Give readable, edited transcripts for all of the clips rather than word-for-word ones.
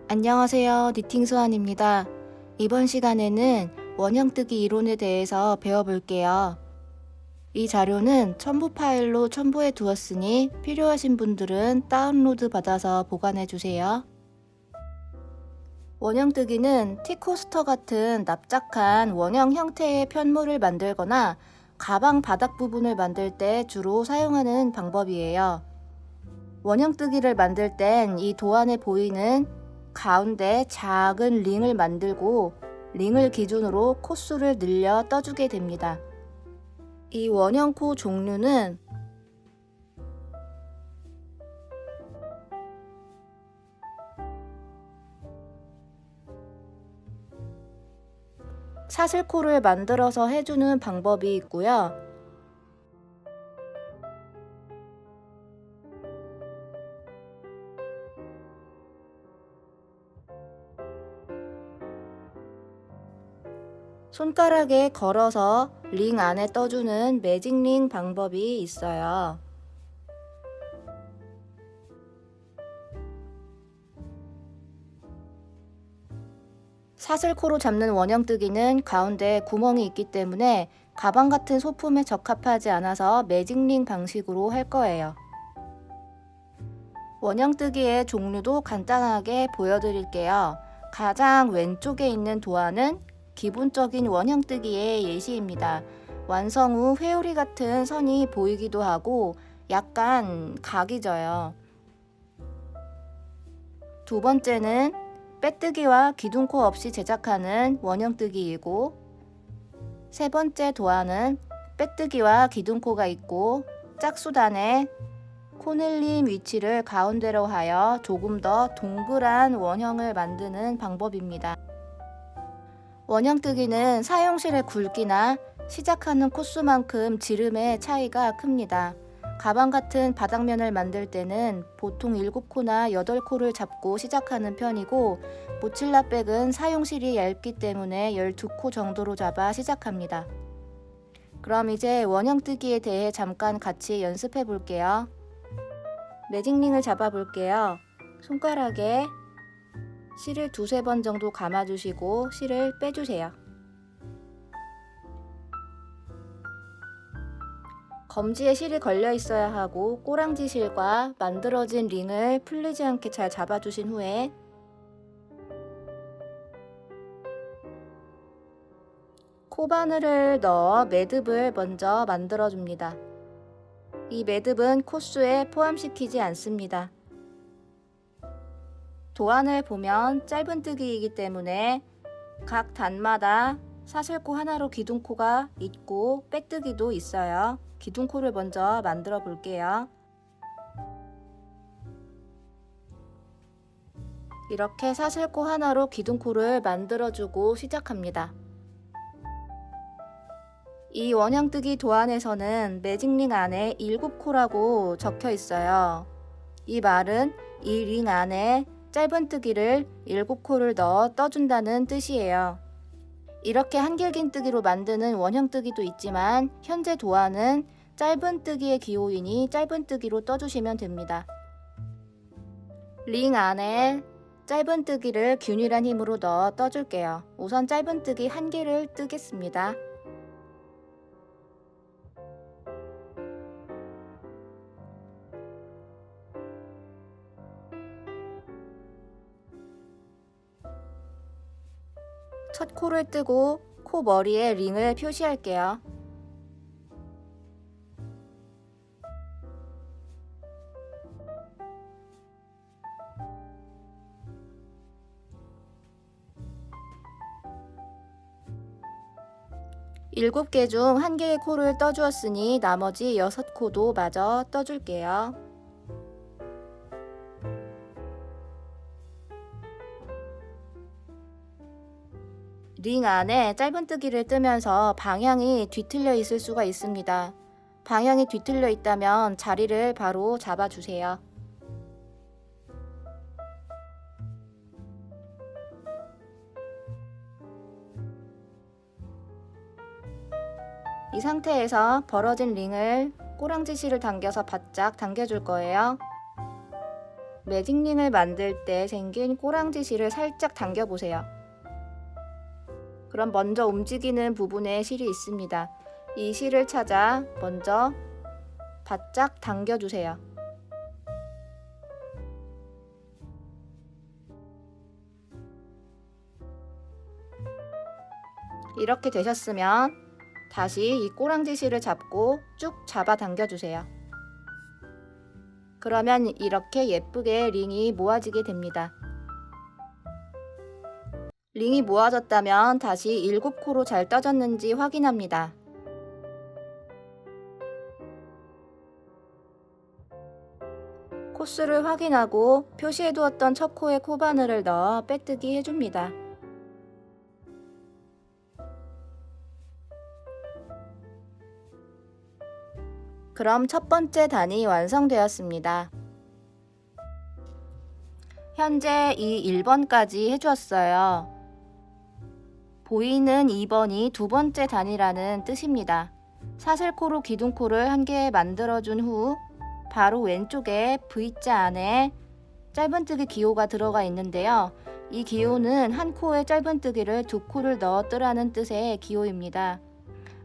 안녕하세요. 니팅 수환입니다. 이번 시간에는 원형뜨기 이론에 대해서 배워볼게요. 이 자료는 첨부 파일로 첨부해 두었으니 필요하신 분들은 다운로드 받아서 보관해 주세요. 원형뜨기는 티코스터 같은 납작한 원형 형태의 편물을 만들거나 가방 바닥 부분을 만들 때 주로 사용하는 방법이에요. 원형뜨기를 만들 땐 이 도안에 보이는 가운데 작은 링을 만들고 링을 기준으로 코수를 늘려 떠주게 됩니다. 이 원형코 종류는 사슬코를 만들어서 해주는 방법이 있고요. 손가락에 걸어서 링 안에 떠주는 매직링 방법이 있어요. 사슬코로 잡는 원형뜨기는 가운데 구멍이 있기 때문에 가방 같은 소품에 적합하지 않아서 매직링 방식으로 할 거예요. 원형뜨기의 종류도 간단하게 보여드릴게요. 가장 왼쪽에 있는 도안은 기본적인 원형뜨기의 예시입니다. 완성 후 회오리 같은 선이 보이기도 하고 약간 각이 져요. 두 번째는 빼뜨기와 기둥코 없이 제작하는 원형뜨기이고, 세 번째 도안은 빼뜨기와 기둥코가 있고 짝수단에 코넬림 위치를 가운데로 하여 조금 더 동그란 원형을 만드는 방법입니다. 원형뜨기는 사용실의 굵기나 시작하는 코수만큼 지름의 차이가 큽니다. 가방 같은 바닥면을 만들 때는 보통 7코나 8코를 잡고 시작하는 편이고, 모칠라백은 사용실이 얇기 때문에 12코 정도로 잡아 시작합니다. 그럼 이제 원형뜨기에 대해 잠깐 같이 연습해 볼게요. 매직링을 잡아 볼게요. 손가락에 실을 2-3번 정도 감아주시고 실을 빼주세요. 검지에 실이 걸려 있어야 하고 꼬랑지 실과 만들어진 링을 풀리지 않게 잘 잡아주신 후에 코바늘을 넣어 매듭을 먼저 만들어줍니다. 이 매듭은 코수에 포함시키지 않습니다. 도안을 보면 짧은뜨기이기 때문에 각 단마다 사슬코 하나로 기둥코가 있고 빼뜨기도 있어요. 기둥코를 먼저 만들어 볼게요. 이렇게 사슬코 하나로 기둥코를 만들어주고 시작합니다. 이 원형뜨기 도안에서는 매직링 안에 7코라고 적혀 있어요. 이 말은 이 링 안에 짧은뜨기를 7코를 넣어 떠준다는 뜻이에요. 이렇게 한길긴뜨기로 만드는 원형뜨기도 있지만 현재 도안은 짧은뜨기의 기호이니 짧은뜨기로 떠주시면 됩니다. 링 안에 짧은뜨기를 균일한 힘으로 넣어 떠줄게요. 우선 짧은뜨기 1개를 뜨겠습니다. 첫 코를 뜨고 코 머리에 링을 표시할게요. 일곱 개 중 1개의 코를 떠주었으니 나머지 6코도 마저 떠줄게요. 링 안에 짧은뜨기를 뜨면서 방향이 뒤틀려 있을 수가 있습니다. 방향이 뒤틀려 있다면 자리를 바로 잡아주세요. 이 상태에서 벌어진 링을 꼬랑지실을 당겨서 바짝 당겨줄 거예요. 매직링을 만들 때 생긴 꼬랑지실을 살짝 당겨보세요. 그럼 먼저 움직이는 부분에 실이 있습니다. 이 실을 찾아 먼저 바짝 당겨주세요. 이렇게 되셨으면 다시 이 꼬랑지 실을 잡고 쭉 잡아 당겨주세요. 그러면 이렇게 예쁘게 링이 모아지게 됩니다. 링이 모아졌다면 다시 7코로 잘 떠졌는지 확인합니다. 코스를 확인하고 표시해두었던 첫 코에 코바늘을 넣어 빼뜨기 해줍니다. 그럼 첫 번째 단이 완성되었습니다. 현재 이 1번까지 해주었어요. 보이는 2번이 두 번째 단이라는 뜻입니다. 사슬코로 기둥코를 한 개 만들어준 후 바로 왼쪽에 V자 안에 짧은뜨기 기호가 들어가 있는데요. 이 기호는 한 코에 짧은뜨기를 두 코를 넣었더라는 뜻의 기호입니다.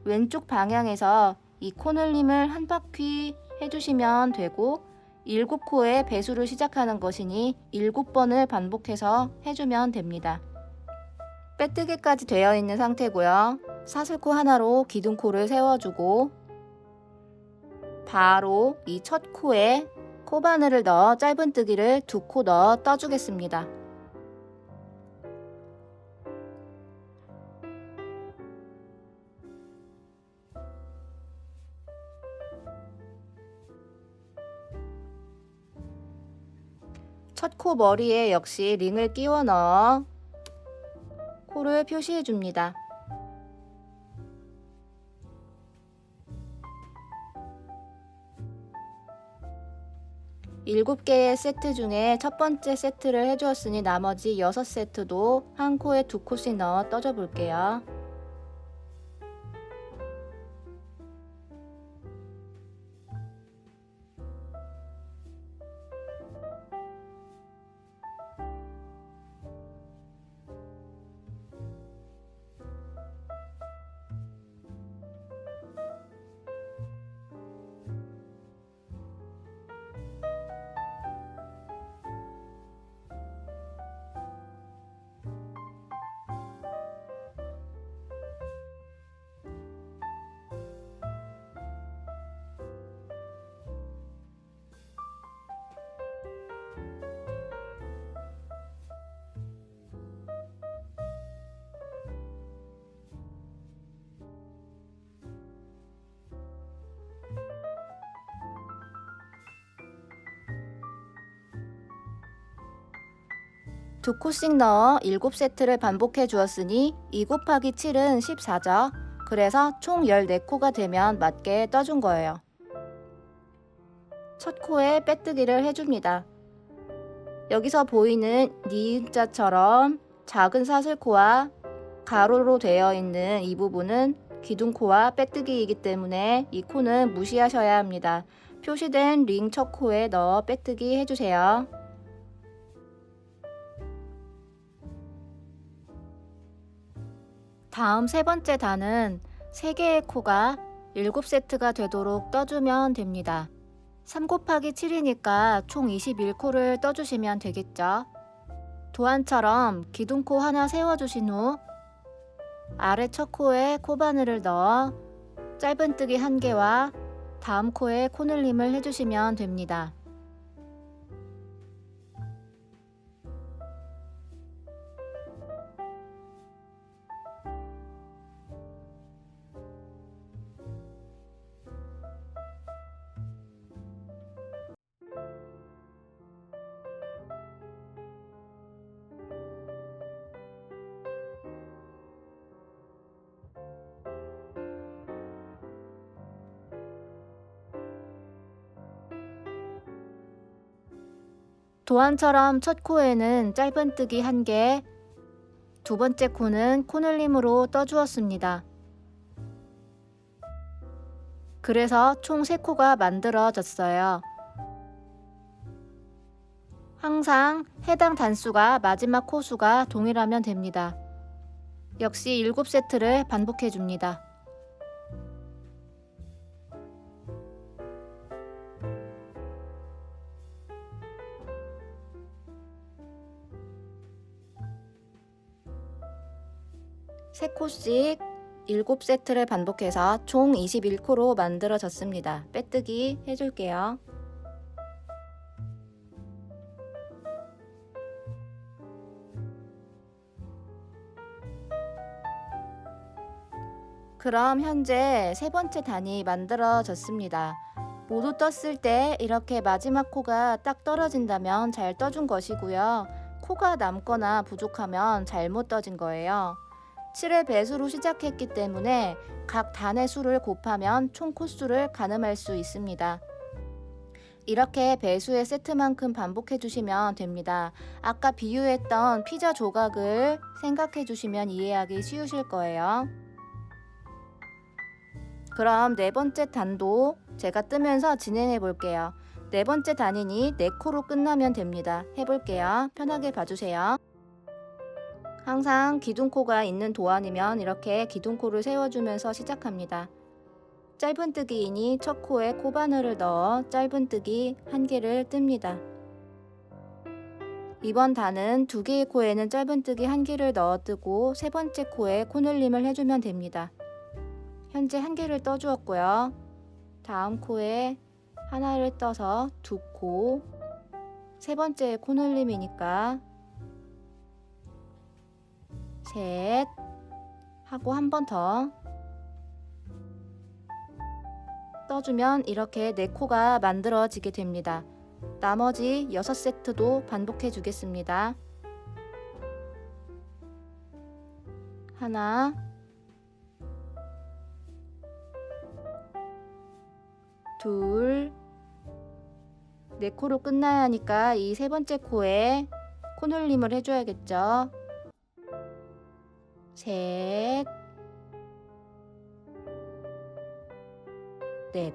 왼쪽 방향에서 이 코늘림을 한 바퀴 해주시면 되고 7코의 배수를 시작하는 것이니 7번을 반복해서 해주면 됩니다. 빼뜨기까지 되어 있는 상태고요. 사슬코 하나로 기둥코를 세워주고 바로 이 첫 코에 코바늘을 넣어 짧은뜨기를 두 코 넣어 떠주겠습니다. 첫 코 머리에 역시 링을 끼워 넣어 코를 표시해 줍니다. 7개의 세트 중에 첫 번째 세트를 해주었으니 나머지 6세트도 한 코에 2코씩 넣어 떠줘 볼게요. 두 코씩 넣어 7세트를 반복해 주었으니 2 곱하기 7은 14죠. 그래서 총 14코가 되면 맞게 떠준 거예요. 첫 코에 빼뜨기를 해줍니다. 여기서 보이는 니은자처럼 작은 사슬코와 가로로 되어 있는 이 부분은 기둥코와 빼뜨기이기 때문에 이 코는 무시하셔야 합니다. 표시된 링 첫 코에 넣어 빼뜨기 해주세요. 다음 세 번째 단은 3개의 코가 7세트가 되도록 떠주면 됩니다. 3 곱하기 7이니까 총 21코를 떠주시면 되겠죠. 도안처럼 기둥코 하나 세워주신 후 아래 첫 코에 코바늘을 넣어 짧은뜨기 1개와 다음 코에 코늘림을 해주시면 됩니다. 도안처럼 첫 코에는 짧은뜨기 1개, 두 번째 코는 코늘림으로 떠주었습니다. 그래서 총 3코가 만들어졌어요. 항상 해당 단수가 마지막 코 수가 동일하면 됩니다. 역시 7세트를 반복해 줍니다. 세 코씩 7세트를 반복해서 총 21코로 만들어졌습니다. 빼뜨기 해줄게요. 그럼 현재 3번째 단이 만들어졌습니다. 모두 떴을 때 이렇게 마지막 코가 딱 떨어진다면 잘 떠준 것이고요. 코가 남거나 부족하면 잘못 떠진 거예요. 7의 배수로 시작했기 때문에 각 단의 수를 곱하면 총 코수를 가늠할 수 있습니다. 이렇게 배수의 세트만큼 반복해 주시면 됩니다. 아까 비유했던 피자 조각을 생각해 주시면 이해하기 쉬우실 거예요. 그럼 4번째 단도 제가 뜨면서 진행해 볼게요. 4번째 단이니 4코로 끝나면 됩니다. 해볼게요. 편하게 봐주세요. 항상 기둥코가 있는 도안이면 이렇게 기둥코를 세워주면서 시작합니다. 짧은뜨기이니 첫 코에 코바늘을 넣어 짧은뜨기 1개를 뜹니다. 이번 단은 2개의 코에는 짧은뜨기 1개를 넣어 뜨고 3번째 코에 코늘림을 해주면 됩니다. 현재 1개를 떠주었고요. 다음 코에 하나를 떠서 2코, 3번째 코늘림이니까 셋 하고 한 번 더 떠주면 이렇게 4코가 만들어지게 됩니다. 나머지 6세트도 반복해 주겠습니다. 하나, 둘, 4코로 끝나야 하니까 이 3번째 코에 코늘림을 해줘야겠죠. 셋, 넷.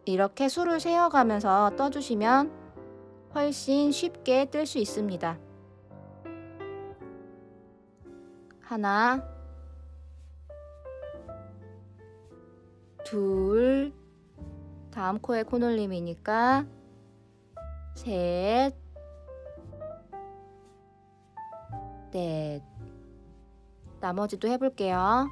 이렇게 수를 세어가면서 떠주시면 훨씬 쉽게 뜰 수 있습니다. 하나, 둘, 다음 코에 코늘림이니까 셋, 넷. 나머지도 해볼게요.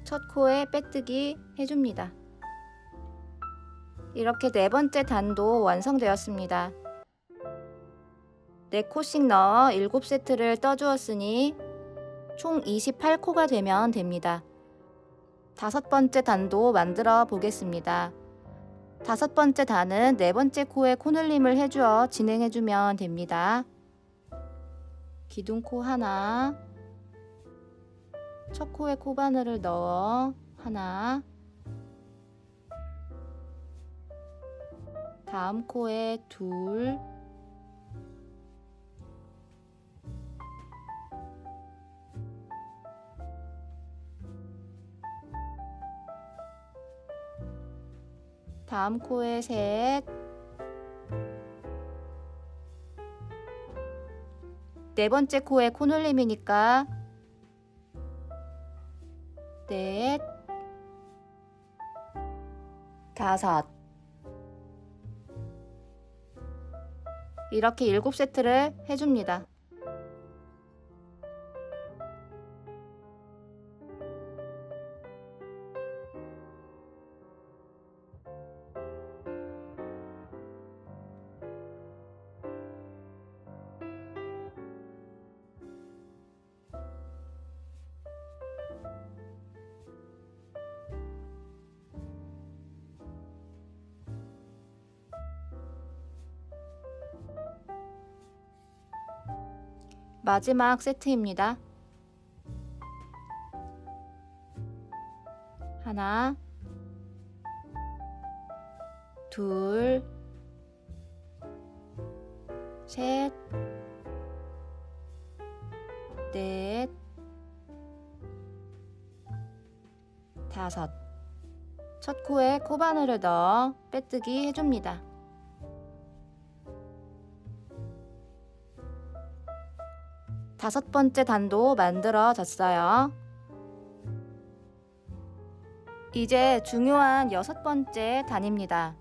첫 코에 빼뜨기 해줍니다. 이렇게 4번째 단도 완성되었습니다. 4코씩 넣어 7세트를 떠주었으니 총 28코가 되면 됩니다. 5번째 단도 만들어 보겠습니다. 5번째 단은 4번째 코에 코늘림을 해주어 진행해주면 됩니다. 기둥코 하나, 첫 코에 코바늘을 넣어 하나, 다음 코에 둘, 다음 코에 셋, 네 번째 코에 코놀림이니까 넷, 다섯. 이렇게 7세트를 해줍니다. 마지막 세트입니다. 하나, 둘, 셋, 넷, 다섯. 첫 코에 코바늘을 넣어 빼뜨기 해줍니다. 다섯 번째 단도 만들어졌어요. 이제 중요한 여섯 번째 단입니다.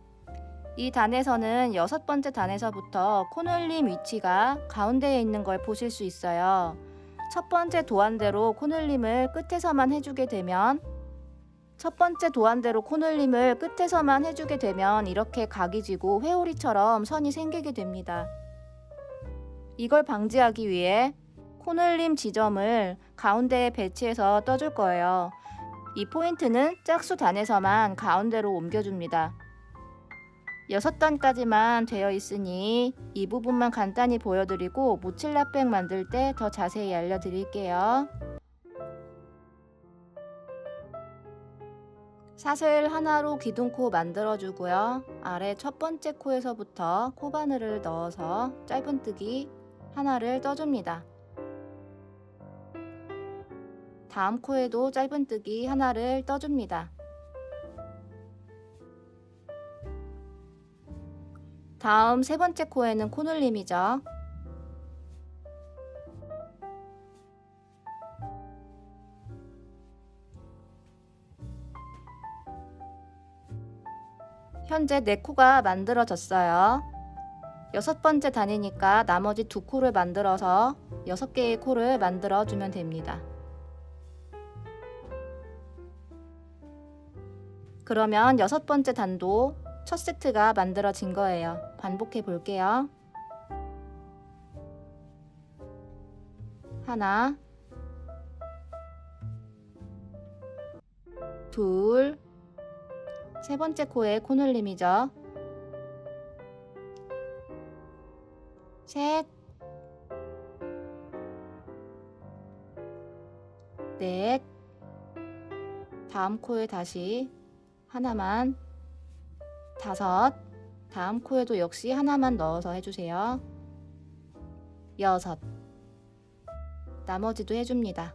이 단에서는 여섯 번째 단에서부터 코놀림 위치가 가운데에 있는 걸 보실 수 있어요. 첫 번째 도안대로 코놀림을 끝에서만 해주게 되면 이렇게 각이 지고 회오리처럼 선이 생기게 됩니다. 이걸 방지하기 위해 코놀림 지점을 가운데에 배치해서 떠줄 거예요. 이 포인트는 짝수 단에서만 가운데로 옮겨줍니다. 6단까지만 되어 있으니 이 부분만 간단히 보여드리고 모칠라백 만들 때 더 자세히 알려드릴게요. 사슬 하나로 기둥코 만들어주고요. 아래 첫 번째 코에서부터 코바늘을 넣어서 짧은뜨기 하나를 떠줍니다. 다음 코에도 짧은뜨기 하나를 떠줍니다. 다음 세 번째 코에는 코놀림이죠. 현재 4코가 만들어졌어요. 6번째 단이니까 나머지 2코를 만들어서 6개의 코를 만들어주면 됩니다. 그러면 6번째 단도 첫 세트가 만들어진 거예요. 반복해 볼게요. 하나, 둘, 세 번째 코에 코놀림이죠. 셋, 넷, 다음 코에 다시 하나만, 다섯, 다음 코에도 역시 하나만 넣어서 해주세요. 여섯, 나머지도 해줍니다.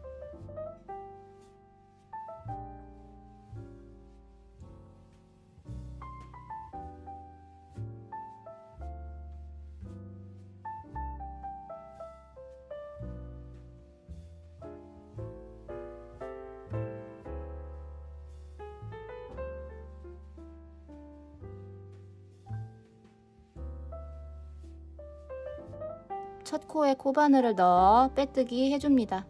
첫 코에 코바늘을 넣어 빼뜨기 해줍니다.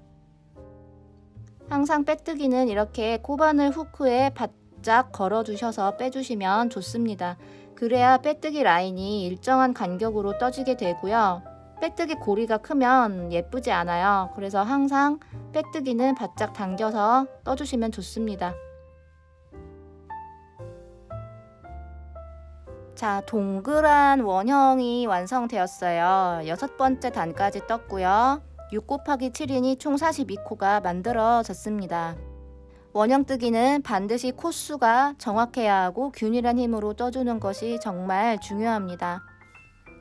항상 빼뜨기는 이렇게 코바늘 후크에 바짝 걸어주셔서 빼주시면 좋습니다. 그래야 빼뜨기 라인이 일정한 간격으로 떠지게 되고요. 빼뜨기 고리가 크면 예쁘지 않아요. 그래서 항상 빼뜨기는 바짝 당겨서 떠주시면 좋습니다. 자, 동그란 원형이 완성되었어요. 6번째 단까지 떴고요. 6 곱하기 7이니 총 42코가 만들어졌습니다. 원형뜨기는 반드시 코수가 정확해야 하고 균일한 힘으로 떠주는 것이 정말 중요합니다.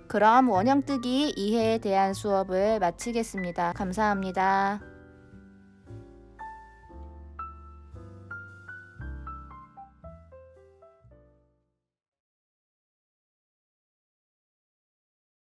그럼 원형뜨기 2회에 대한 수업을 마치겠습니다. 감사합니다.